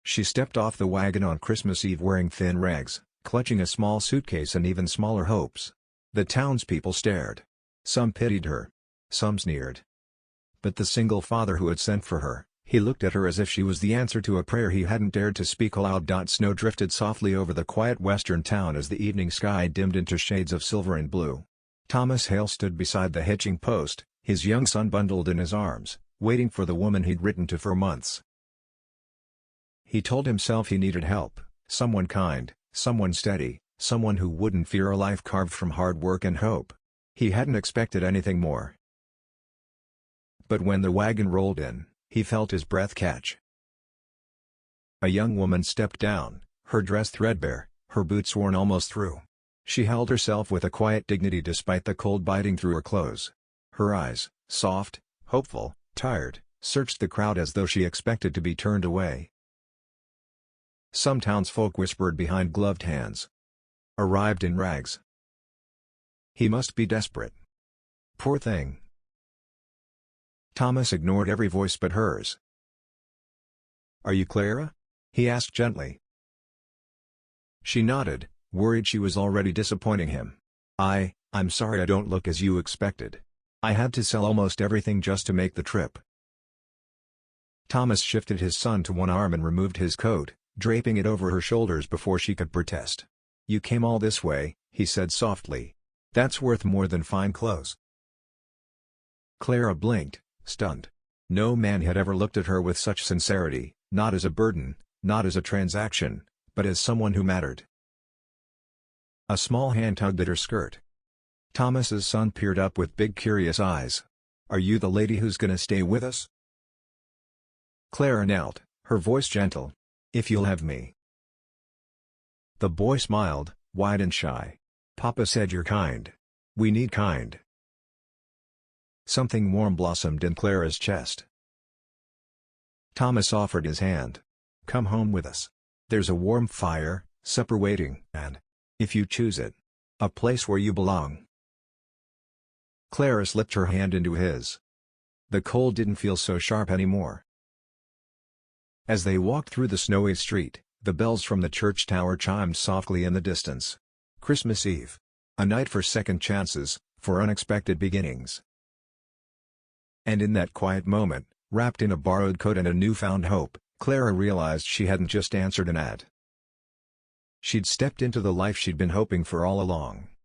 She stepped off the wagon on Christmas Eve wearing thin rags, clutching a small suitcase and even smaller hopes. The townspeople stared. Some pitied her. Some sneered. But the single father who had sent for her, he looked at her as if she was the answer to a prayer he hadn't dared to speak aloud. Snow drifted softly over the quiet western town as the evening sky dimmed into shades of silver and blue. Thomas Hale stood beside the hitching post, his young son bundled in his arms, waiting for the woman he'd written to for months. He told himself he needed help, someone kind, someone steady, someone who wouldn't fear a life carved from hard work and hope. He hadn't expected anything more. But when the wagon rolled in, he felt his breath catch. A young woman stepped down, her dress threadbare, her boots worn almost through. She held herself with a quiet dignity despite the cold biting through her clothes. Her eyes, soft, hopeful, tired, searched the crowd as though she expected to be turned away. Some townsfolk whispered behind gloved hands. Arrived in rags. He must be desperate. Poor thing. Thomas ignored every voice but hers. "Are you Clara?" he asked gently. She nodded, worried she was already disappointing him. I'm sorry I don't look as you expected. I had to sell almost everything just to make the trip." Thomas shifted his son to one arm and removed his coat, draping it over her shoulders before she could protest. "You came all this way," he said softly. "That's worth more than fine clothes." Clara blinked, stunned. No man had ever looked at her with such sincerity, not as a burden, not as a transaction, but as someone who mattered. A small hand tugged at her skirt. Thomas's son peered up with big curious eyes. "Are you the lady who's gonna stay with us?" Clara knelt, her voice gentle. "If you'll have me." The boy smiled, wide and shy. "Papa said you're kind. We need kind." Something warm blossomed in Clara's chest. Thomas offered his hand. "Come home with us. There's a warm fire, supper waiting, and, if you choose it, a place where you belong." Clara slipped her hand into his. The cold didn't feel so sharp anymore. As they walked through the snowy street, the bells from the church tower chimed softly in the distance. Christmas Eve. A night for second chances, for unexpected beginnings. And in that quiet moment, wrapped in a borrowed coat and a newfound hope, Clara realized she hadn't just answered an ad. She'd stepped into the life she'd been hoping for all along.